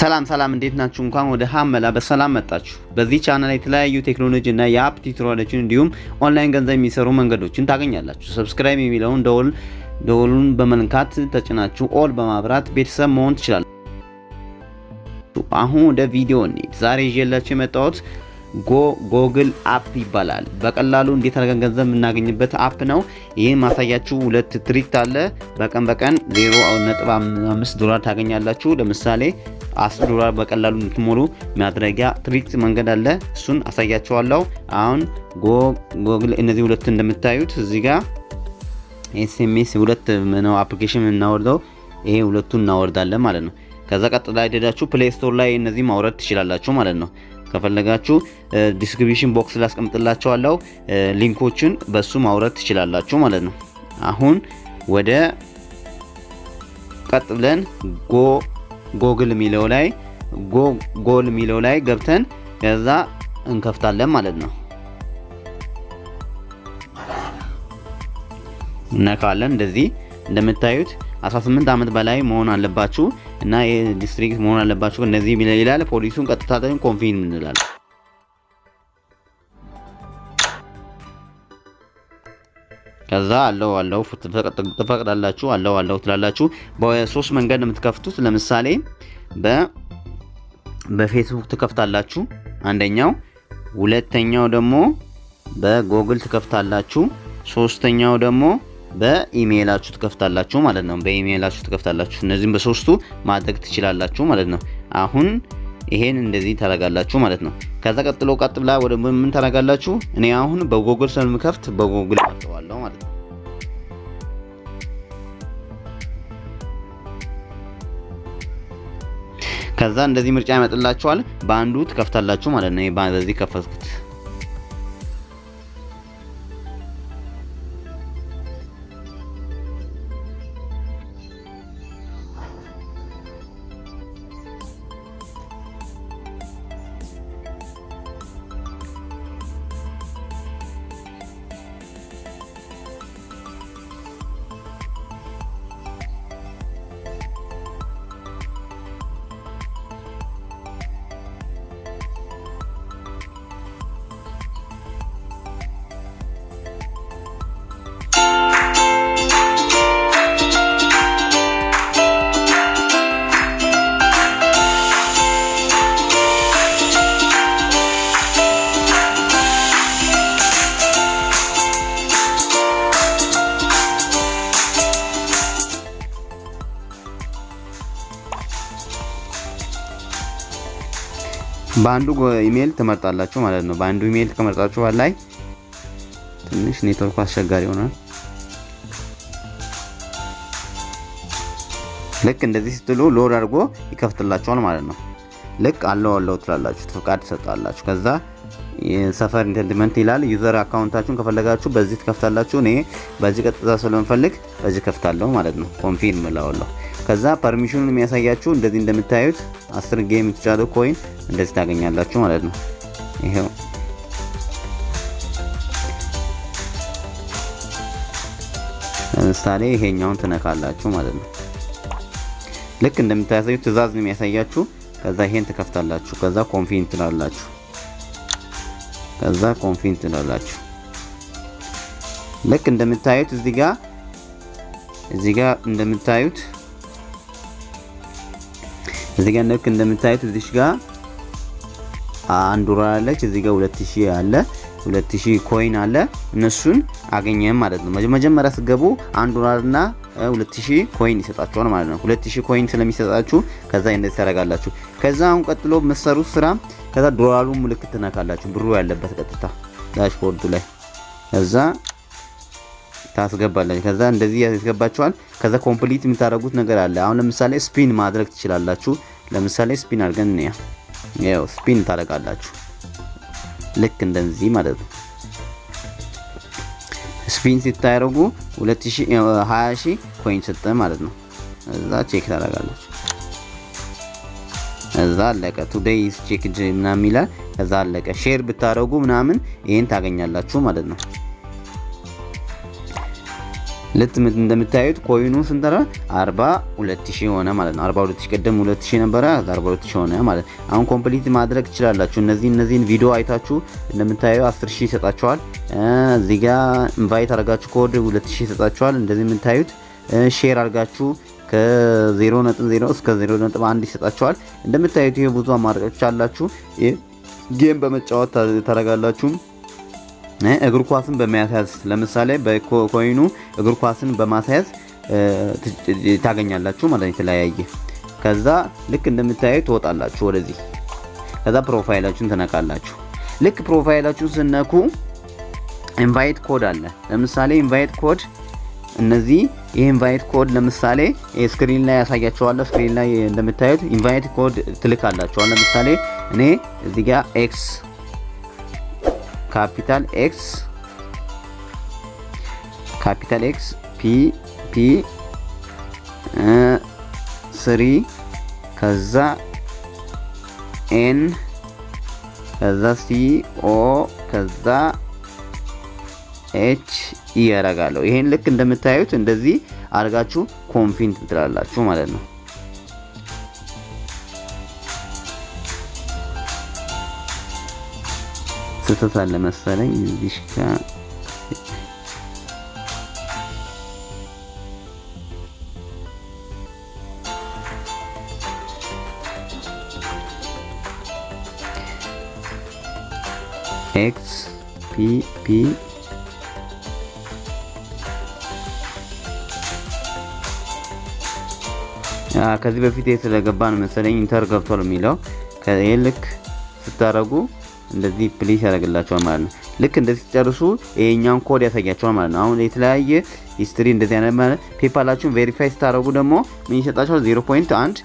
ሰላም እንዴት ናችሁ? እንኳን ወደ ሀመላ በሰላም መጣችሁ። በዚህ ቻናል ላይ የተለያዩ ቴክኖሎጂ እና የአፕ ቱቶሪያሎችን እንዲሁም ኦንላይን ገንዘብ የሚሰሩ መንገዶችን ታገኛላችሁ። ሰብስክራይብ የሚለውን ደወሉን በመንካት ተጭናችሁ ኦል በማብራት ቤተሰብ መሆን ትችላላችሁ። አሁን ወደ ቪዲዮ እንሂድ። ዛሬ ይዤላችሁ የመጣሁት ጎግል አፕ ይባላል። በቀላሉ እንዴት አድርገን ገንዘብ የምናገኝበት አፕ ነው። ይሄን ማሳያችሁ ሁለት ትሪክ አለ። በቀን $0.5 ታገኛላችሁ። ለምሳሌ $10 በቀላሉ እንድትሞሉ ማድረጊያ ትሪክ መንገድ አለ። እሱን አሳያችኋለሁ። አሁን ጎግል እነዚህ ሁለት እንደምታዩት እዚህ ጋር ኤስኤምኤስ ሁለት ነው አፕሊኬሽን እናወርደው። ይሄ ሁለቱን እናወርዳለን ማለት ነው። ከዛ ቀጥላ ሄዳችሁ ፕሌይ ስቶር ላይ እነዚህ ማውረድ ትችላላችሁ ማለት ነው። ከፈለጋችሁ ዲስክሪፕሽን ቦክስ ላይ አስቀምጥላችኋለሁ ሊንኮችን በሱ ማውረድ ትችላላችሁ ማለት ነው። አሁን ወደ ቀጥ ብለን ጎግል ሚለው ላይ ገብተን ከዛ እንከፍታለን ማለት ነው። ነካለን። እንደዚህ እንደምታዩት 18 አመት በላይ መሆን አለባችሁ እና የዲስትሪክት መሆን አለባችሁ። እነዚህ ይላል። ፖሊሱን ቀጥታ ኮንፊርም እንላለን። ከዛ አለው ተፈቅዳላችሁ አለው ትላላችሁ። በሶስት መንገድ ነው የምትከፍቱት። ለምሳሌ በፌስቡክ ትከፍታላችሁ አንደኛው፣ ሁለተኛው ደግሞ በጎግል ትከፍታላችሁ፣ ሶስተኛው ደግሞ በኢሜይላችሁ ትከፍታላችሁ ማለት ነው። በኢሜይላችሁ ትከፍታላችሁ። እነዚህም በሶስቱ ማድረግ ትችላላችሁ ማለት ነው። አሁን ይሄን እንደዚህ ታረጋላችሁ ማለት ነው። ከዛ ቀጥላ ወደ ምን ታረጋላችሁ? እኔ አሁን በጎግል ስለምከፍት በጎግል አጥዋለሁ ማለት ነው። ከዛ እንደዚህ ምርጫ ያመጣላችኋል። በአንዱ ትከፍታላችሁ ማለት ነው። በዚህ ከፈትኩት። በአንዱ ኢሜል ትመርጣላችሁ ማለት ነው። በአንዱ ኢሜል ከመርጣችሁ ላይ ትንሽ ኔትወርክ አስቸጋሪ ይሆናል። ልክ እንደዚህ ስትሉ ሎድ አድርጎ ይከፍትላችኋል ማለት ነው። ልክ አለው ትላላችሁ፣ ፍቃድ ትሰጣላችሁ። ከዛ የሰፈር ኢንተርቴንመንት ይላል። ዩዘር አካውንታችሁን ከፈለጋችሁ በዚህ ትከፍታላችሁ። እኔ በዚህ ቀጥታ ስለምፈልግ በዚህ ከፍታለሁ ማለት ነው። ኮንፊርም እላለሁ። ከዛ ፐርሚሽኑን የሚያሳያችሁ እንደዚህ እንደምታዩት 10 ጌም ተጫዶ ኮይን እንደዚህ ታገኛላችሁ ማለት ነው። ይሄው ለምሳሌ ይሄኛውን ትነካላችሁ ማለት ነው። ልክ እንደምታዩት ትዕዛዝ ነው የሚያሳያችሁ። ከዛ ይሄን ትከፍታላችሁ። ከዛ ኮንፊርም ትላላችሁ። ልክ እንደምታዩት እዚህ ጋር እንደምታዩት እዚህ ጋር $1 አለች። እዚህ ጋር 2000 አለ፣ 2000 ኮይን አለ። እነሱን አገኘን ማለት ነው። መጀመሪያ ስገቡ $1 እና 2000 ኮይን ይሰጣችኋል ማለት ነው። 2000 ኮይን ስለሚሰጣችሁ ከዛ እንደዚህ ታደርጋላችሁ። ከዛ አሁን ቀጥሎ መሰሩት ስራ ከዛ ዶላሩ ምልክት ትነካላችሁ። ብሩ ያለበት ቀጥታ ዳሽቦርዱ ላይ ከዛ ታስገባላችሁ። ከዛ እንደዚህ ያስገባችኋል። ከዛ ኮምፕሊት የምታደርጉት ነገር አለ። አሁን ለምሳሌ ስፒን ማድረግ ትችላላችሁ። ለምሳሌ ስፒን አድርገን ያው ስፒን ታደርጋላችሁ። ልክ እንደዚህ ማለት ነው። ስፒን ሲታደርጉ 20,000 ኮይን ሰጠ ማለት ነው። እዛ ቼክ ታደርጋላችሁ። እዛ አለቀ። ቱዴይ ኢዝ ቼክድ ምናምን ይላል። ከዛ አለቀ። ሼር ብታደርጉ ምናምን ይሄን ታገኛላችሁ ማለት ነው። ለትምት እንደምታዩት ኮይኑ ስንተራ 42000 ሆነ ማለት ነው 42000 ቀደም 2000 ነበር 42000 ሆነ ማለት አሁን ኮምፕሊት ማድረግ ትችላላችሁ እነዚህን ቪዲዮ አይታችሁ እንደምታዩ 10000 ይሰጣችኋል እዚህ ጋር ኢንቫይት አድርጋችሁ ኮድ 2000 ይሰጣችኋል እንደዚህ የምታዩት ሼር አድርጋችሁ ከ0.0 እስከ 0.1 ይሰጣችኋል እንደምታዩት ይሄ ብዙ አማራጮች አላችሁ ጌም በመጫወት ታረጋላችሁ እግርኳስን በመያዝ ለምሳሌ በኮይኑ እግርኳስን በማሳያዝ ታገኛላችሁ ማለት ነው የተለያየ ከዛ ልክ እንደምታዩት ትወጣላችሁ ወደዚህ ከዛ ፕሮፋይላችሁን ተነካላችሁ ልክ ፕሮፋይላችሁን ስነኩ ኢንቫይት ኮድ አለ ለምሳሌ ኢንቫይት ኮድ እነዚህ ኢንቫይት ኮድ ለምሳሌ ስክሪን ላይ ያሳያችኋለሁ ስክሪን ላይ እንደምታዩት ኢንቫይት ኮድ ትልካላችሁ ለምሳሌ እኔ እዚህ ጋር ኤክስ ካፒታል ኤክስ ፒ 3 ከዛ ኤን ከዛ ሲ ኦ ከዛ ኤች ያረጋለሁ ይሄን ልክ እንደምታዩት እንደዚህ አርጋችሁ ኮንፊንት ትላላችሁ ማለት ነው ስተታለ መሰለኝ እዚህ ጋር ኤክስ ፒ ከዚህ በፊት የተለገባን መሰለኝ ኢንተር ገብቷል የሚለው ከልክ ስታረጉ እንደዚህ ፕሊስ ያደርግላችኋል ማለት ነው ልክ እንደዚህ ጨርሱ ይሄኛውን ኮድ ያሳያችኋል ማለት ነው አሁን የተለያየ ሂስትሪ እንደዚህ አይነት ማለት ፔፓላችሁን ቬሪፋይ ስታረጉ ደግሞ ምን ይሰጣችኋል 0.1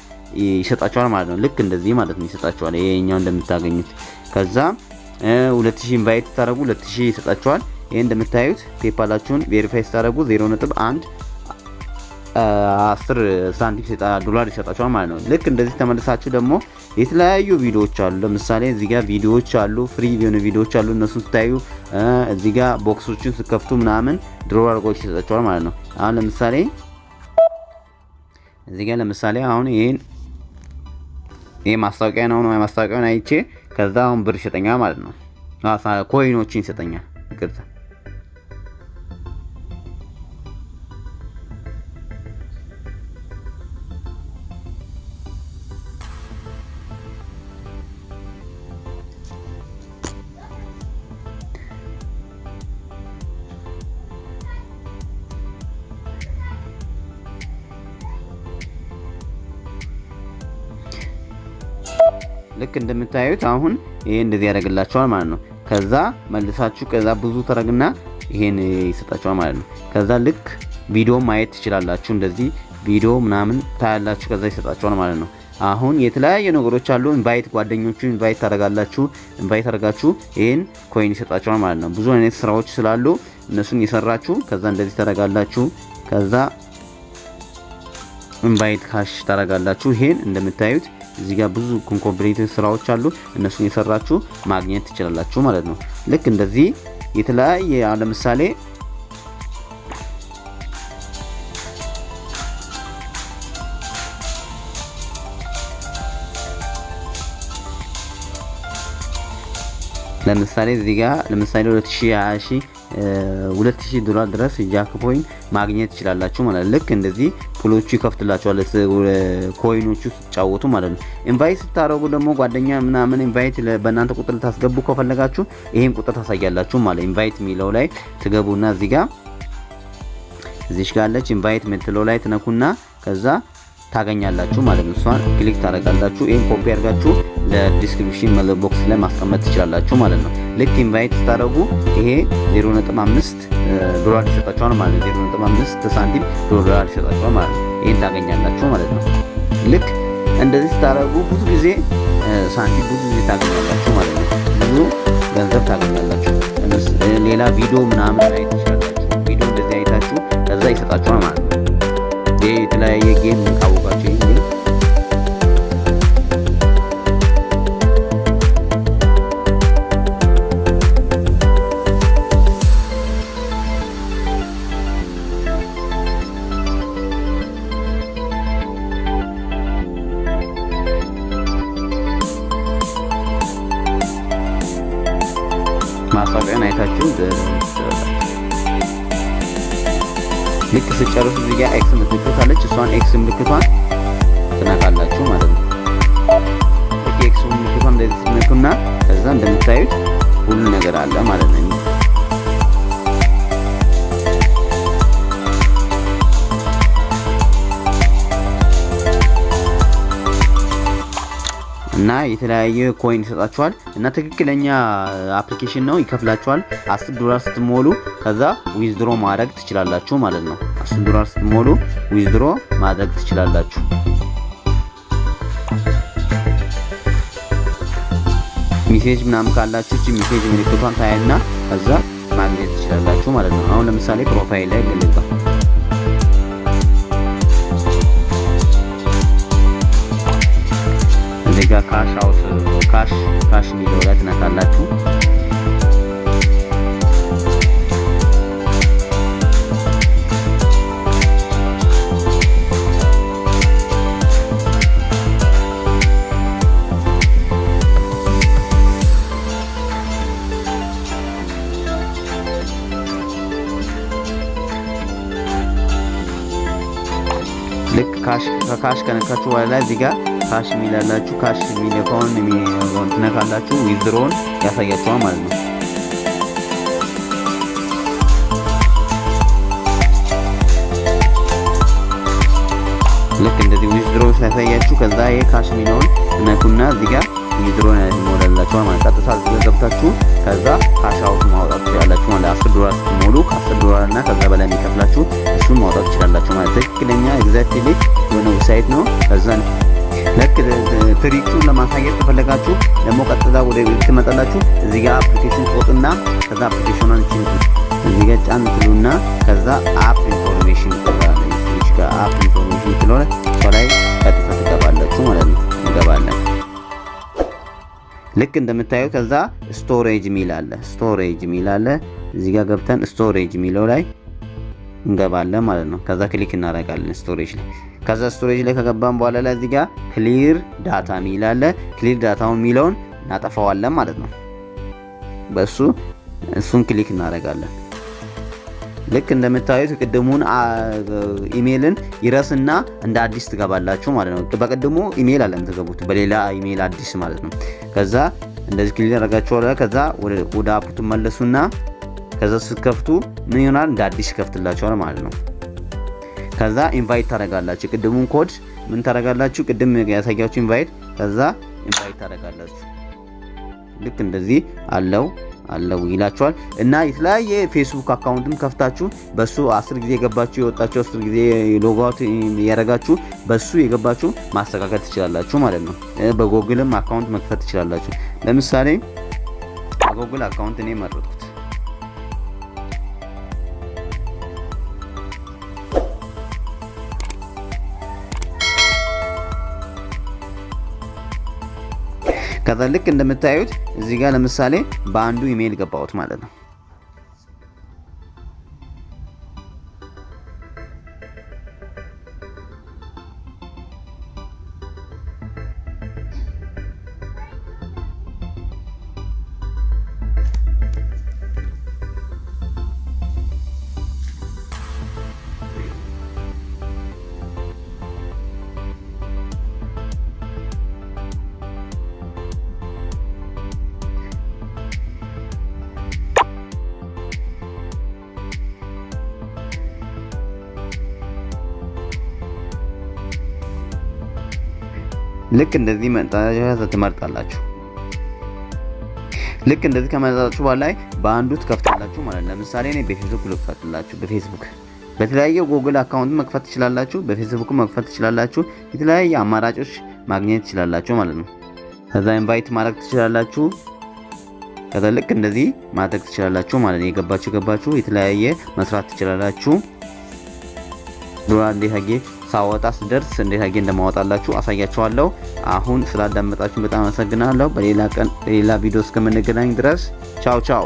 ይሰጣችኋል ማለት ነው ልክ እንደዚህ ማለት ነው ይሰጣችኋል ይሄኛው እንደምታገኙት ከዛ 2000 ኢንቫይት ስታረጉ 2000 ይሰጣችኋል ይሄ እንደምታዩት ፔፓላችሁን ቬሪፋይ ስታረጉ 0.1 10 ሳንቲም ዶላር ይሰጣችኋል ማለት ነው ልክ እንደዚህ ተመልሳችሁ ደግሞ የተለያዩ ቪዲዮዎች አሉ ለምሳሌ እዚህ ጋር ቪዲዮዎች አሉ ፍሪ የሆነ ቪዲዮዎች አሉ እነሱን ስታዩ እዚህ ጋር ቦክሶችን ስከፍቱ ምናምን ድሮ አድርጎች ይሰጣችኋል ማለት ነው አሁን ለምሳሌ እዚህ ጋር ለምሳሌ አሁን ይሄ ማስታወቂያ ነው ማስታወቂያውን አይቼ ከዛ አሁን ብር ይሰጠኛል ማለት ነው ኮይኖችን ይሰጠኛል ይቅርታ ልክ እንደምታዩት አሁን ይሄ እንደዚህ ያደርግላችኋል ማለት ነው ከዛ መልሳችሁ ከዛ ብዙ ተረግና ይሄን ይሰጣችኋል ማለት ነው ከዛ ልክ ቪዲዮ ማየት ትችላላችሁ እንደዚህ ቪዲዮ ምናምን ታያላችሁ ከዛ ይሰጣችኋል ማለት ነው አሁን የተለያየ ነገሮች አሉ ኢንቫይት ጓደኞቹን ኢንቫይት ታረጋላችሁ ኢንቫይት አርጋችሁ ይሄን ኮይን ይሰጣችኋል ማለት ነው ብዙ አይነት ስራዎች ስላሉ እነሱን እየሰራችሁ ከዛ እንደዚህ ታረጋላችሁ ከዛ ኢንቫይት ካሽ ታረጋላችሁ ይሄን እንደምታዩት እዚህ ጋር ብዙ ኮምፕሊት ስራዎች አሉ እነሱን እየሰራችሁ ማግኘት ትችላላችሁ ማለት ነው ልክ እንደዚህ የተለያየ ለምሳሌ እዚህ ጋር ለምሳሌ 2020 ዶላር ድረስ ጃክ ኮይን ማግኘት ትችላላችሁ ማለት ልክ እንደዚህ ፑሎቹ ይከፍትላችኋል ኮይኖቹ ሲጫወቱ ማለት ነው ኢንቫይት ስታረጉ ደግሞ ጓደኛ ምናምን ኢንቫይት በእናንተ ቁጥር ታስገቡ ከፈለጋችሁ ይሄን ቁጥር ታሳያላችሁ ማለት ኢንቫይት ሚለው ላይ ትገቡና እዚሽ ጋር አለች ኢንቫይት ምትለው ላይ ትነኩና ከዛ ታገኛላችሁ ማለት ነው እሷን ክሊክ ታረጋላችሁ ይሄን ኮፒ አድርጋችሁ ለዲስክሪፕሽን ቦክስ ላይ ማስቀመጥ ትችላላችሁ ማለት ነው ልክ ኢንቫይት ስታረጉ ይሄ 0.5 ዶላር ይሰጣችኋል ማለት ነው 0.5 ሳንቲም ዶላር ይሰጣችኋል ማለት ነው ይሄን ታገኛላችሁ ማለት ነው ልክ እንደዚህ ስታረጉ ብዙ ጊዜ ሳንቲም ብዙ ጊዜ ታገኛላችሁ ማለት ነው ብዙ ገንዘብ ታገኛላችሁ ሌላ ቪዲዮ ምናምን ማየት ትችላላችሁ ቪዲዮ እንደዚህ አይታችሁ ከዛ ይሰጣችኋል ማለት ነው ይሄ የተለያየ ጌም ካወቃችሁ ይሄ ቀን አይታችሁ ልክ ስጨርሱ እዚህ ጋር ኤክስ ምልክት አለች። እሷን ኤክስ ምልክቷን ትነካላችሁ ማለት ነው። ልክ ኤክስ ምልክቷን እንደዚህ ትነኩና ከዛ እንደምታዩት ሁሉ ነገር አለ ማለት ነው። እና የተለያየ ኮይን ይሰጣችኋል እና ትክክለኛ አፕሊኬሽን ነው። ይከፍላችኋል $10 ስትሞሉ ከዛ ዊዝድሮ ማድረግ ትችላላችሁ ማለት ነው። $10 ስትሞሉ ዊዝድሮ ማድረግ ትችላላችሁ። ሜሴጅ ምናምን ካላችሁ እቺ ሜሴጅ ምልክቷን ታያና ከዛ ማግኘት ትችላላችሁ ማለት ነው። አሁን ለምሳሌ ፕሮፋይል ላይ ልልባ እዚጋ ካሽ አውት ካሽ ሚለው ላይ ትነካላችሁ። ልክ ካሽ ከነካችሁ በኋላ እዚጋ ካሽ ሚላላችሁ ካሽ ሚለካውን ትነካላችሁ። ዊዝድሮውን ያሳያችኋል ማለት ነው። ልክ እንደዚህ ዊዝድሮ ሲያሳያችሁ ከዛ የካሽ ሚለውን ትነኩና እዚጋ ዊዝድሮውን ያሞላላችኋል ማለት ቀጥታ እዚጋ ገብታችሁ ከዛ ካሽ አውት ማውጣት ትችላላችሁ ማለት $10 ስትሞሉ $10 እና ከዛ በላይ የሚከፍላችሁ እሱን ማውጣት ትችላላችሁ ማለት ትክክለኛ ኤግዛክትሊ የሆነ ዌብሳይት ነው። ከዛ ልክ ትሪኩን ለማሳየት ተፈለጋችሁ ደግሞ ቀጥታ ወደ ቤት ትመጣላችሁ። እዚህ ጋር አፕሊኬሽን ትወጡና ከዛ አፕሊኬሽኑን እዚህ ጋር ጫን ትሉና ከዛ አፕ ኢንፎርሜሽን ትገባላችሁ። እዚህ ጋር አፕ ኢንፎርሜሽን ስለሆነ ከላይ ቀጥታ ትገባላችሁ ማለት ነው። እንገባለን ልክ እንደምታዩት ከዛ ስቶሬጅ ሚል አለ። እዚህ ጋር ገብተን ስቶሬጅ ሚለው ላይ እንገባለን ማለት ነው። ከዛ ክሊክ እናደርጋለን ስቶሬጅ ላይ። ከዛ ስቶሬጅ ላይ ከገባን በኋላ ላይ እዚህ ጋር ክሊር ዳታ ሚል አለ። ክሊር ዳታውን ሚለውን እናጠፋዋለን ማለት ነው። እሱን ክሊክ እናደርጋለን። ልክ እንደምታዩት ቅድሙን ኢሜልን ይረስና እንደ አዲስ ትገባላችሁ ማለት ነው። በቅድሙ ኢሜል አለ የምትገቡት በሌላ ኢሜል አዲስ ማለት ነው። ከዛ እንደዚህ ክሊክ ያደርጋችኋል። ከዛ ወደ አፑ ትመለሱና ከዛ ስትከፍቱ ምን ይሆናል እንደ አዲስ ይከፍትላችኋል ማለት ነው። ከዛ ኢንቫይት ታደርጋላችሁ። ቅድሙን ኮድ ምን ታደርጋላችሁ? ቅድም ያሳያችሁ ኢንቫይት ከዛ ኢንቫይት ታደርጋላችሁ። ልክ እንደዚህ አለው ይላችኋል። እና የተለያየ ፌስቡክ አካውንትም ከፍታችሁ በሱ 10 ጊዜ የገባችሁ የወጣችሁ 10 ጊዜ ሎግ አውት ያደረጋችሁ በሱ የገባችሁ ማስተካከል ትችላላችሁ ማለት ነው። በጎግልም አካውንት መክፈት ትችላላችሁ። ለምሳሌ በጎግል አካውንት እኔ መረጥኩት። ከዛ ልክ እንደምታዩት እዚህ ጋር ለምሳሌ በአንዱ ኢሜል ገባሁት ማለት ነው። ልክ እንደዚህ ትመርጣላችሁ። ልክ እንደዚህ ከመረጣችሁ በኋላ በአንዱ ትከፍታላችሁ ማለት ነው። ለምሳሌ እኔ በፌስቡክ ልክፈትላችሁ። በፌስቡክ በተለያየ ጉግል አካውንት መክፈት ትችላላችሁ። በፌስቡክ መክፈት ትችላላችሁ። የተለያየ አማራጮች ማግኘት ትችላላችሁ ማለት ነው። ከዛ ኢንቫይት ማድረግ ትችላላችሁ። ከዛ ልክ እንደዚህ ማድረግ ትችላላችሁ ማለት ነው። የገባችሁ የተለያየ መስራት ትችላላችሁ። ዶላር እንዴት አገኘ ሳወጣ ስደርስ እንዴት አገኘ እንደማወጣላችሁ አሳያችኋለሁ። አሁን ስላዳመጣችሁ በጣም አመሰግናለሁ። በሌላ ቪዲዮ እስከምንገናኝ ድረስ ቻው ቻው።